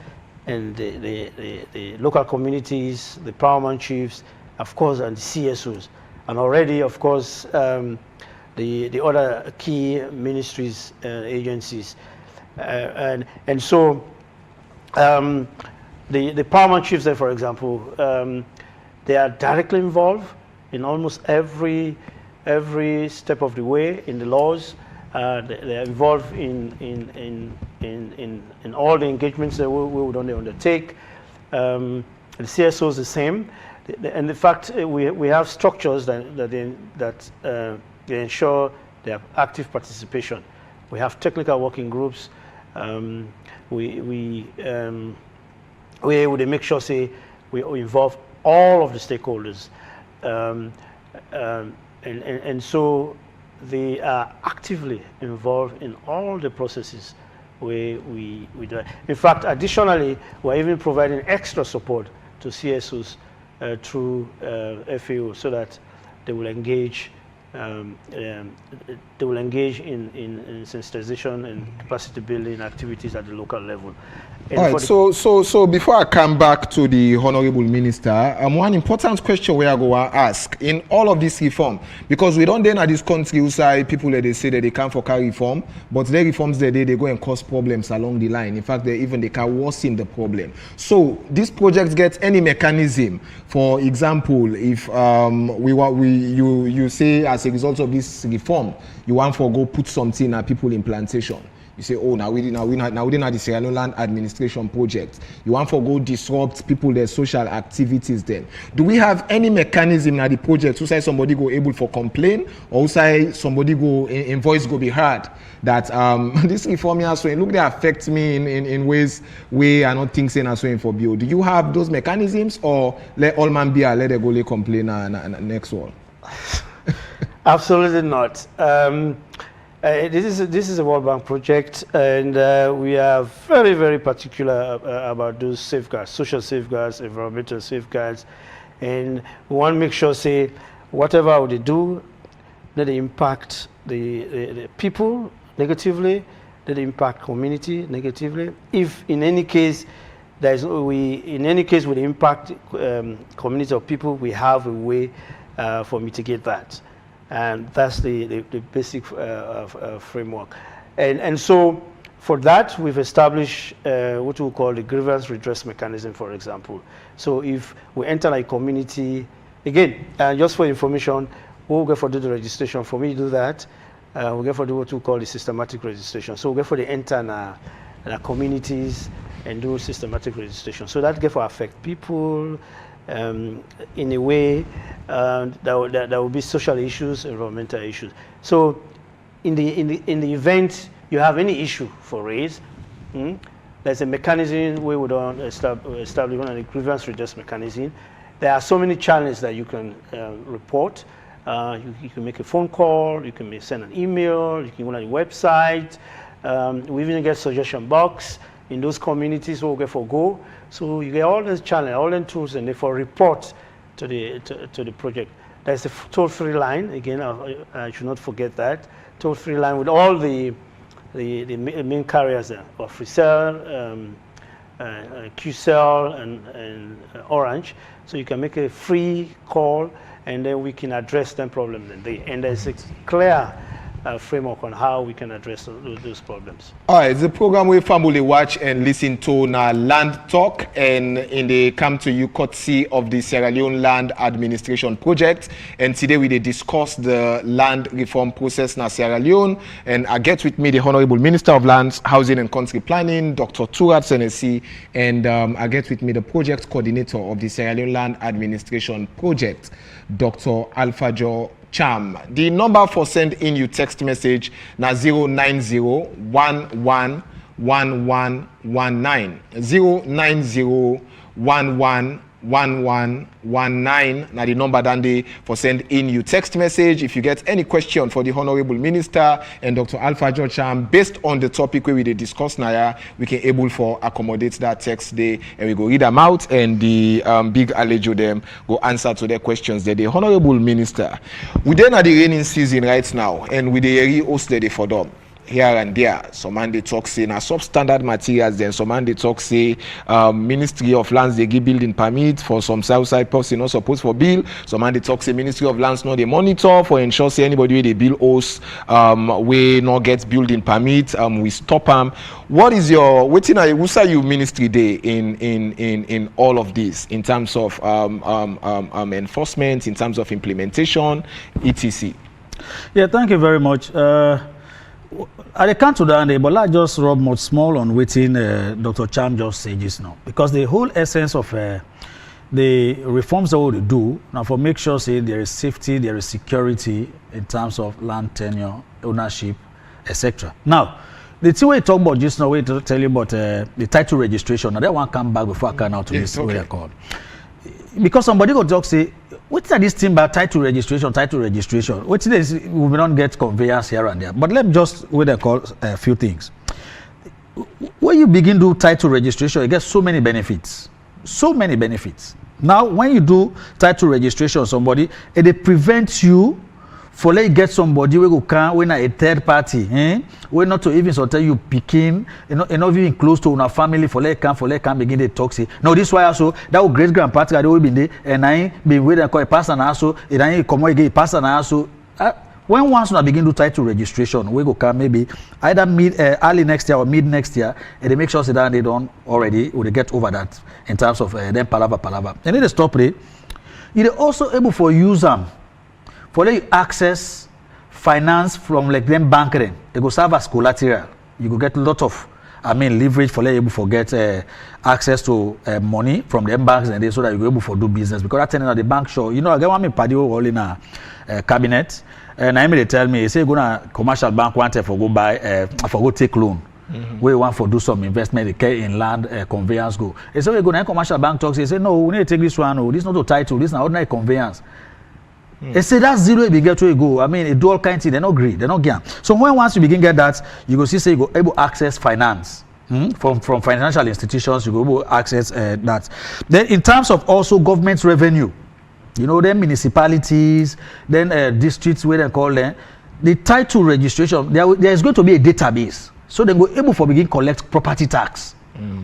and the local communities, the paramount chiefs, of course, and the CSOs, and already, of course, the other key ministries and agencies, and so the paramount chiefs there, for example, they are directly involved in almost every step of the way in the laws. They are involved in all the engagements that we would only undertake. The CSO is the same, and in fact we have structures that ensure their active participation. We have technical working groups. We would make sure, say, we involve all of the stakeholders, and so they are actively involved in all the processes we do. In fact, additionally, we're even providing extra support to CSOs through FAO, so that they will engage they will engage in sensitization and capacity building activities at the local level. And all right, so before I come back to the Honorable Minister, one important question we are going to ask in all of this reform, because we don't then at this country who say people that they say that they come for car reform, but the reforms they go and cause problems along the line. In fact, they can worsen the problem. So this project gets any mechanism. For example, if you say as a result of this reform, you want to go put something at people in plantation. You say, oh, now we didn't have the Sierra Leone Land Administration project. You want to go disrupt people their social activities then. Do we have any mechanism at the project who say somebody go able for complain, or who say somebody go in voice go be heard that this reform here so look they affect me in ways we are not thinking as so for build. Do you have those mechanisms, or let all man be a let they go lay complain next one? Absolutely not. This is a World Bank project, and we are very, very particular about those safeguards, social safeguards, environmental safeguards, and we want to make sure, say, whatever they do, that they impact the people negatively, that they impact community negatively. If in any case with impact community or people, we have a way for mitigate that. And that's the basic framework. And so for that, we've established what we call the grievance redress mechanism, for example. So if we enter a community, again, just for information, we'll go for do the registration. For me to do that, we'll go for do what we call the systematic registration. So we'll go for the enter in our communities and do systematic registration. So that get for affect people, in a way that will be social issues, environmental issues. So in the event you have any issue for raise, there's a mechanism we would establish a grievance redress mechanism. There are so many channels that you can report. You can make a phone call, you can send an email, you can go on the website. We even get suggestion box in those communities who get for go. So you get all those channels, all the tools, and therefore report to the project. There's a toll-free line. Again, I should not forget that toll-free line with all the main carriers there, of Freecell, QCell, and Orange. So you can make a free call, and then we can address them problems. And there's a clear framework on how we can address those problems. All right, the program we family watch and listen to now Land Talk, and in the come to you courtesy of the Sierra Leone Land Administration Project. And today we discuss the land reform process in Sierra Leone. And I get with me the Honorable Minister of Lands, Housing and Country Planning, Dr. Turat Senesi, and I get with me the project coordinator of the Sierra Leone Land Administration Project, Dr. Alphajo Cham. The number for send in your text message na 090111119 090111119 na the number dande for send in your text message if you get any question for the Honorable Minister and Dr. Alphajo Cham based on the topic where we discuss now. We can able for accommodate that text day, and we go read them out, and the big Alejo them go answer to their questions there. The Honorable Minister, we then at the raining season right now, and with the host there for them here and there. Some man they talk say na substandard materials, then some man they talk say Ministry of Lands they give building permit for some Southside person not supposed for bill. Some man they talk say Ministry of Lands no they monitor for ensure say anybody they bill us we not get building permit, we stop them. What is your waiting at who say you ministry day in all of this in terms of enforcement, in terms of implementation, etc? Yeah, thank you very much. I can't do that, but let's just rub more small on waiting Dr. Cham just said just now, because the whole essence of the reforms that we do now for make sure say there is safety, there is security in terms of land tenure, ownership, etc. Now, the thing we talk about just now, we tell you about the title registration. Now that one come back before I come out to this way I call, because somebody go talk say, what's this thing about title registration? What's this? We will not get conveyance here and there. But let me just what I call a few things. When you begin to do title registration, you get so many benefits. Now, when you do title registration, somebody, it prevents you for let you get somebody we go can when a third party, we not to even so tell you picking, not even close to our family for let can begin the talk say. No, this why also that was great grandparents that will be there and I been waiting call a person also, and I come again person also. When once we begin to title registration, we go come maybe either mid early next year or mid next year, and they make sure that they don't already or they get over that in terms of them palava. And then they stop it. You're also able for use them for let you access finance from like them bank them. They go serve as collateral. You go get a lot of leverage for let you able for get access to money from them banks and they so that you go able for do business because that time the bank show I get one me party all in a cabinet. And I they tell me, say go na commercial bank want for go buy, for go take loan. We want for do some investment in land, conveyance go. They say we go na commercial bank talk. They say no, we need to take this one. Oh, this not a title. This is not ordinary conveyance. They say that's zero. If you get to go, it do all kinds of things. They not agree. They not get. So when once you begin get that, you go see say you go able access finance from financial institutions. You go able access that. Then in terms of also government revenue. Then municipalities, then districts where they call them, the title registration, there is going to be a database. So they go able for begin collect property tax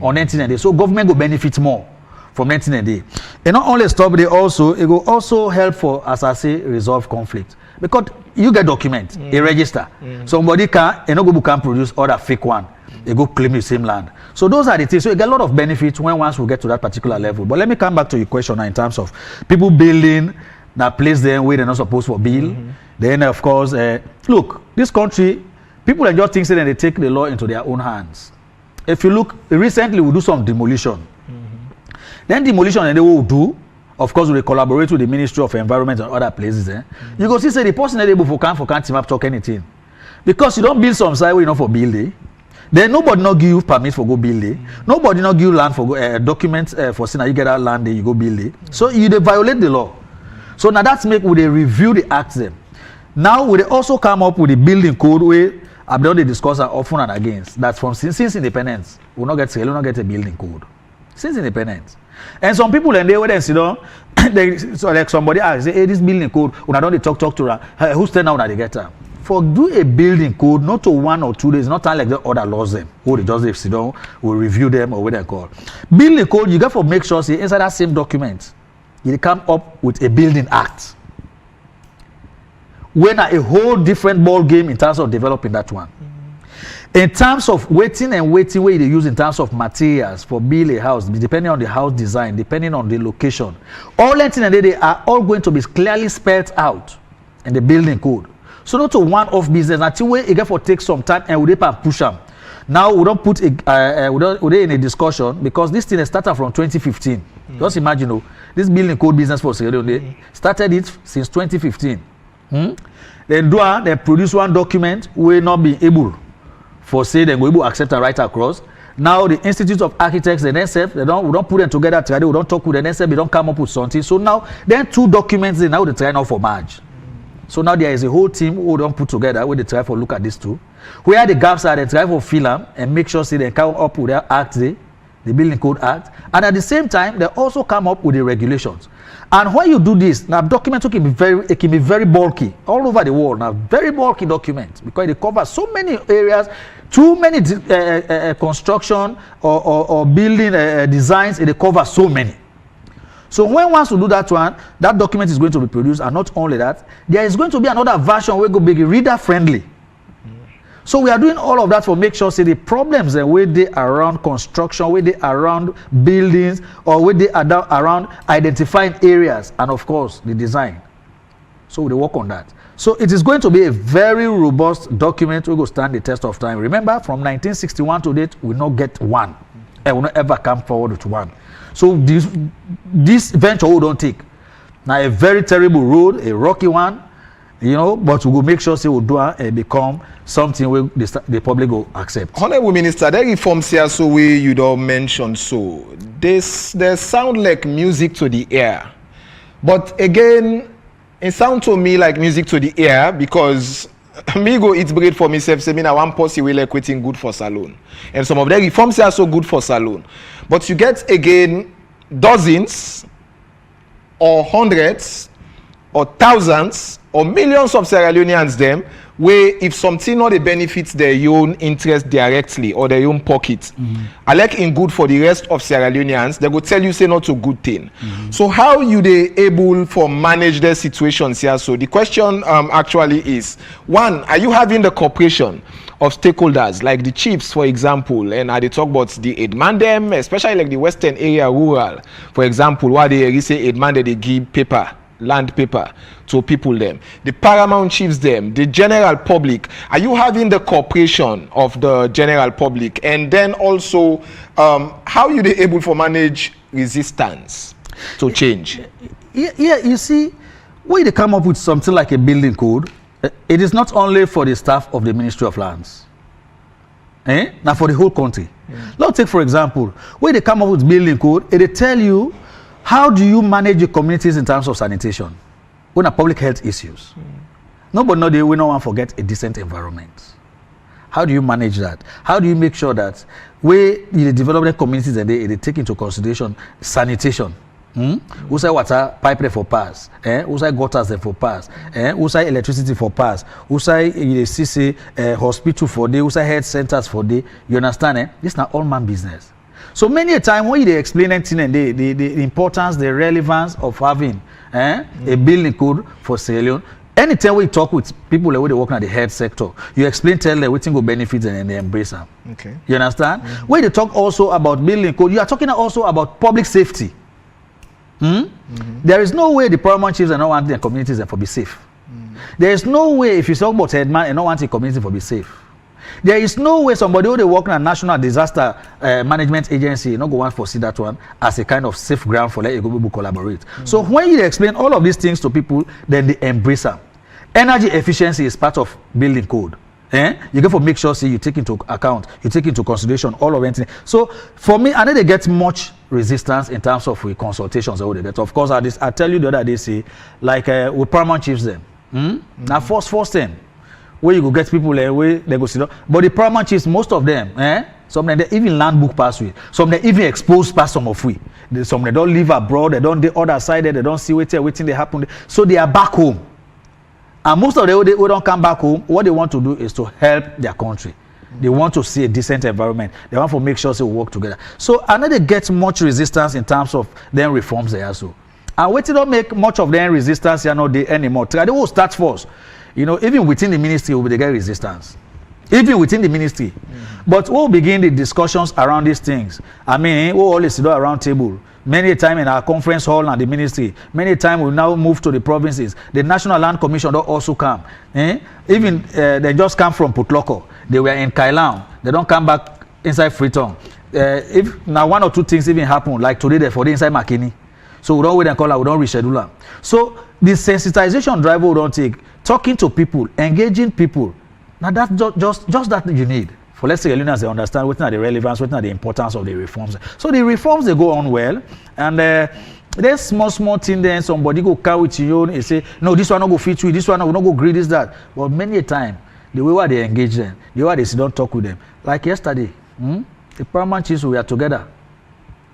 on 19 a day. So government will benefit more from 19 a day. And not only stop, it will also help for, as I say, resolve conflict. Because you get document, a register. Somebody can produce other fake one. They go claim the same land. So those are the things. So you get a lot of benefits once we get to that particular level. But let me come back to your question now in terms of people building that place them where they're not supposed to build. Then of course, look, this country, people are just thinking that they take the law into their own hands. If you look, recently we do some demolition. Then demolition and they will do, of course, we collaborate with the Ministry of Environment and other places. You go see say the person that able for can't team up talk anything. Because you don't build some side where you know for building. Then nobody not give you permit for go build it. Nobody not give you land for go documents for saying you get that land there you go build it. So you they violate the law. So now that's make we they review the acts them. Now we they also come up with the building code where I've done the discuss often and against. That's from since independence. We not get a building code since independence. And some people and they were then sit down. So like somebody asks, hey, this building code. When I don't talk to her, who's turn out that they get her? For do a building code, not to 1 or 2 days, not like the other laws them. Or they just sit down, will review them or what they call. Building code, you got to make sure say inside that same document, you come up with a building act. When a whole different ball game in terms of developing that one. In terms of waiting where they use in terms of materials for build a house, depending on the house design, depending on the location, all that they are all going to be clearly spelled out in the building code. So not to one-off business until we again for take some time and we push them. Now we don't put we in a discussion because this thing started from 2015. Just imagine, this building code business for Sierra Leone started it since 2015. Then they produce one document we not be able for say they go able to accept and write across. Now the Institute of Architects and NSF we don't put them together together. We don't talk with the NSF. We don't come up with something. So now then 2 documents now they try now for merge. So now there is a whole team who don't put together where they try for look at these two. Where the gaps are, they try for fill them and make sure they come up with their act, the Building Code Act. And at the same time, they also come up with the regulations. And when you do this, now document can be very bulky all over the world. Now very bulky documents because they cover so many areas, too many construction or building designs. They cover so many. So when once you do that one, that document is going to be produced, and not only that, there is going to be another version where it will be reader friendly. So we are doing all of that for make sure say the problems and where they around construction, where they around buildings, or where they are around identifying areas, and of course the design. So we work on that. So it is going to be a very robust document. We will stand the test of time. Remember, from 1961 to date, we not get one, and we not ever come forward with one. So this venture we don't take. Now a very terrible road, a rocky one, but we will make sure say we do and become something where the public will accept. Honorable Minister, the reforms here so way you don't mention so they sound like music to the ear. But again, it sounds to me like music to the ear because me go eat bread for myself, say me na one posse we like waiting good for salon. And some of the reforms are so good for salon. But you get again dozens or hundreds or thousands or millions of Sierra Leoneans them where if something not they benefits their own interest directly or their own pocket, I like in good for the rest of Sierra Leoneans, they go tell you say not a good thing. So how you they able for manage their situations here? So the question actually is, one, are you having the cooperation of stakeholders like the chiefs, for example, and they talk about the aid man them, especially like the western area rural, for example, where they say aid man they give paper, land paper to people them, the paramount chiefs them, the general public. Are you having the cooperation of the general public? And then also how you they able for manage resistance to change? Yeah, you see, when they come up with something like a building code, it is not only for the staff of the Ministry of Lands, now for the whole country. Let's take for example, when they come up with building code, they tell you how do you manage your communities in terms of sanitation, when are public health issues. Nobody we don't want to forget a decent environment. How do you manage that? How do you make sure that where the development communities and they take into consideration sanitation? Who say water pipe there for pass? Who say gutters there for pass? Who say electricity for pass? Who say CC hospital for day? Who say health centers for day? You understand? This is not all man business. So many a time when you explain anything and the importance, the relevance of having a building code for Sierra Leone, anytime we talk with people who they work in the health sector, you explain, tell them what will benefits and they embrace them. Okay. You understand? When you talk also about building code, you are talking also about public safety. There is no way the paramount chiefs and not want their communities to be safe. There is no way if you talk about headman and not want the community to be safe. There is no way somebody who they work in a national disaster management agency not go want to see that one as a kind of safe ground for let you go collaborate. So when you explain all of these things to people, then they embrace them. Energy efficiency is part of building code. You get to make sure you take into account, you take into consideration all of anything. So for me, I know they get much resistance in terms of consultations. Of course, I tell you the other day, say like with paramount chiefs them. Now first thing where you go get people where they go sit down. But the paramount chiefs, most of them, some of them they even land book pass way. Some they even expose pass some of we. Some they don't live abroad, they don't the other side, they don't see waiting they happen. So they are back home. And most of them who don't come back home, what they want to do is to help their country. They want to see a decent environment. They want to make sure they work together. So I know they get much resistance in terms of them reforms there also. And waiting don't make much of them resistance here they anymore. They will start first. Even within the ministry, they get resistance. Even within the ministry. But we'll begin the discussions around these things. I mean, we'll always sit around table. Many times in our conference hall and the ministry, many times we now move to the provinces. The National Land Commission don't also come. Even they just come from Putloko. They were in Kailan. They don't come back inside Freetown. If now one or two things even happen, like today they're for the inside Makini. So we don't wait and call her, we don't reschedule her. So the sensitization drive we don't take, talking to people, engaging people. Now that's just that you need. For let's say Leoneans, they understand what are the relevance, what are the importance of the reforms. So the reforms they go on well, and there's small thing then somebody go carry with you and say, no, this one not go fit you, this one will not go agree this that. But many a time, the way where they engage them, the way they sit down talk with them. Like yesterday, the paramount chiefs we are together,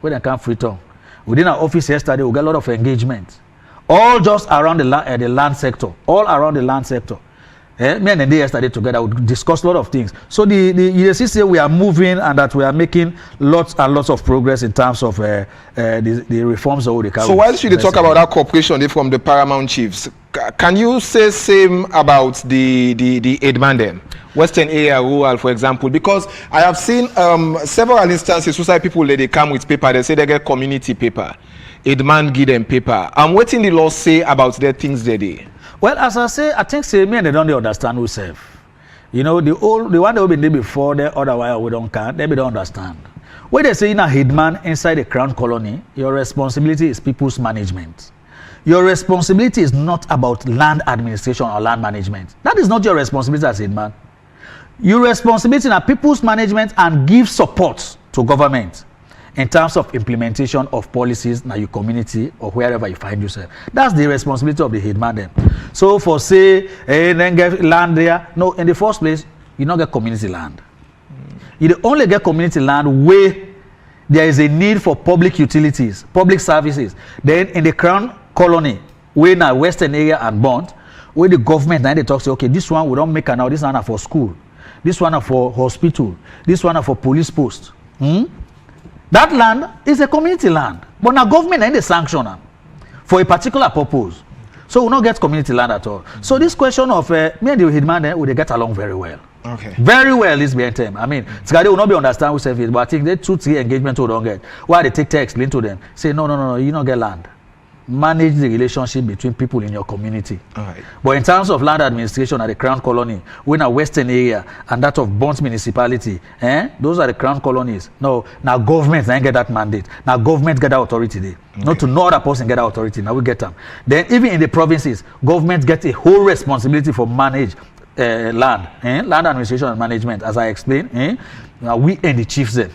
when they come Freetown. Within our office yesterday, we got a lot of engagement, all just around the land sector, all around the land sector. Me and they yesterday together we discussed a lot of things. So the EAC we are moving and that we are making lots and lots of progress in terms of the reforms of the country. So while you talk about that cooperation from the paramount chiefs, can you say same about the aidman them? Western area rural, for example, because I have seen several instances where people they come with paper, they say they get community paper. Aidman give them paper. I'm waiting the law say about their things they do. Well, as I say, I think say me and they don't understand who serve. The one that we been there before, the otherwise we don't can, they don't understand. When they say in a headman inside the crown colony, your responsibility is people's management. Your responsibility is not about land administration or land management. That is not your responsibility as headman. Your responsibility is people's management and give support to government in terms of implementation of policies in your community or wherever you find yourself. That's the responsibility of the headman then. So for say, then get land there. No, in the first place, you don't get community land. You only get community land where there is a need for public utilities, public services. Then in the crown colony, where na western area and Bond, where the government now they talk say, okay, this one we don't make now, this one are for school, this one are for hospital, this one are for police post. That land is a community land, but now government and they sanction am for a particular purpose. So we not get community land at all. So this question of me and the Hidman, would they get along very well? Okay. Very well is behind them. I mean, Tigade will not be understand with service, but I think they 2-3 engagement we don't get. Why they take explain to them, say no, you don't get land. Manage the relationship between people in your community. All right. But in terms of land administration at the Crown Colony, we're in a western area and that of Bonds municipality, those are the Crown colonies. No, now government ain't get that mandate. Now government get that authority there. Okay. Not to no other person get that authority. Now we get them. Then even in the provinces, government get a whole responsibility for manage land, land administration and management. As I explained, now we and the chiefs then.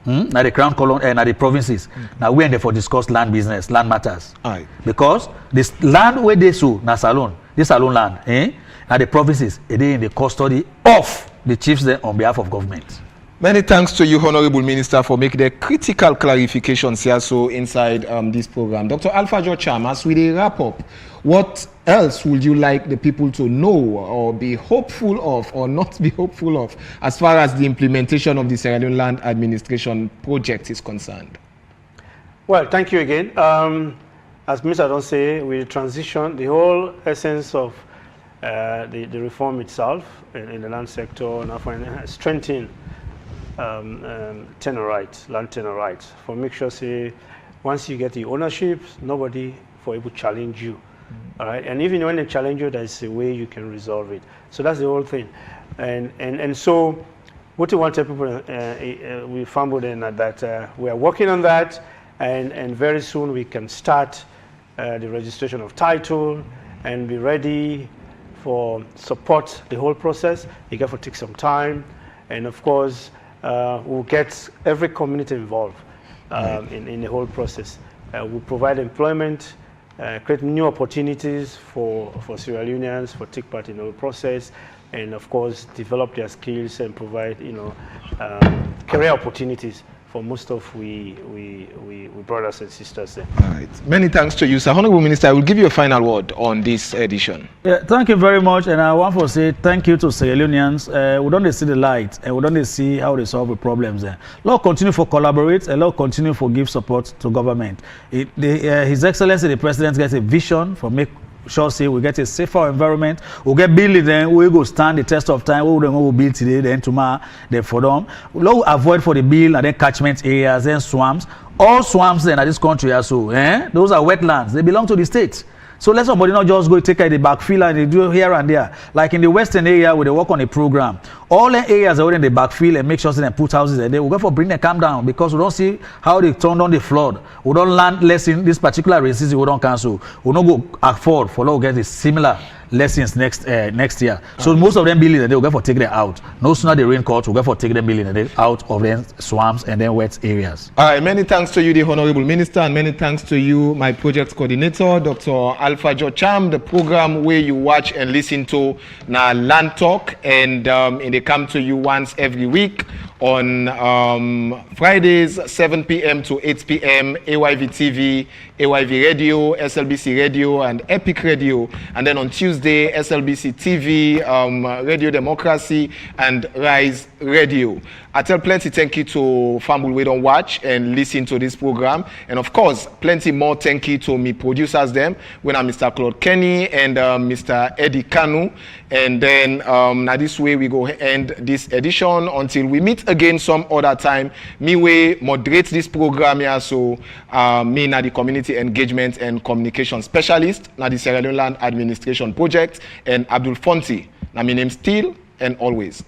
Now the Crown Colony and the provinces. Now we and for discuss land business, land matters. Aye. Because this land where they so na salon, this salon land, and the provinces, they in the custody of the chiefs there on behalf of government. Many thanks to you, Honorable Minister, for making the critical clarifications here so inside this program. Dr. Alpha George Cham, as we wrap up, what else would you like the people to know or be hopeful of or not be hopeful of as far as the implementation of the Sierra Leone Land Administration project is concerned? Well, thank you again. As Mr. Don say, we transition the whole essence of the reform itself in the land sector and strengthen tenure rights, land tenure rights, for make sure say once you get the ownership, nobody for able to challenge you. All right, and even when they challenge you, there's a way you can resolve it. So that's the whole thing, and so what we want to tell people, we fumbled in that we are working on that, and very soon we can start the registration of title and be ready for support the whole process. It got to take some time, and of course we'll get every community involved in the whole process. We'll provide employment. Create new opportunities for Sierra Leoneans for take part in the whole process, and of course develop their skills and provide career opportunities for most of we brothers and sisters there. All right. Many thanks to you, sir. Honorable Minister, I will give you a final word on this edition. Yeah, thank you very much, and I want to say thank you to Sierra Leoneans. We don't see the light, and we don't see how they solve the problems there. Lord continue for collaborate, and Lord continue for give support to government. His Excellency the President gets a vision for make sure say we get a safer environment. We'll get building, then we go stand the test of time. We will build today, then tomorrow, then for them. We'll avoid for the bill and then catchment areas, then swamps. All swamps then at this country are so. Those are wetlands. They belong to the state. So let somebody not just go take the backfill and they do here and there. Like in the western area where they work on a program. All the areas are in the backfill and make sure they put houses and they will go for bring them calm down because we don't see how they turned on the flood. We don't land less in this particular races we don't cancel. We don't go afford for to get a similar lessons next year. So most of them buildings they will go for take them out. No sooner the rain comes, we'll go for take them buildings and then out of the swamps and then wet areas. All right, many thanks to you, the Honorable Minister, and many thanks to you, my project coordinator, Dr. Alpha George Cham. The program where you watch and listen to now Land Talk, and they come to you once every week on Fridays 7 p.m. to 8 p.m. AYV TV, AYV Radio, SLBC Radio, and Epic Radio, and then on Tuesday SLBC TV, Radio Democracy, and Rise Radio. I tell plenty thank you to Fambul we don't watch and listen to this program, and of course plenty more thank you to me producers them when I'm Mr. Claude Kenny and Mr. Eddie Kanu, and then now this way we go end this edition until we meet again some other time. Me way moderate this program here, so me na the community engagement and communication specialist na the Sierra Leone Land Administration project, and Abdul Fonti. Now my name still and always.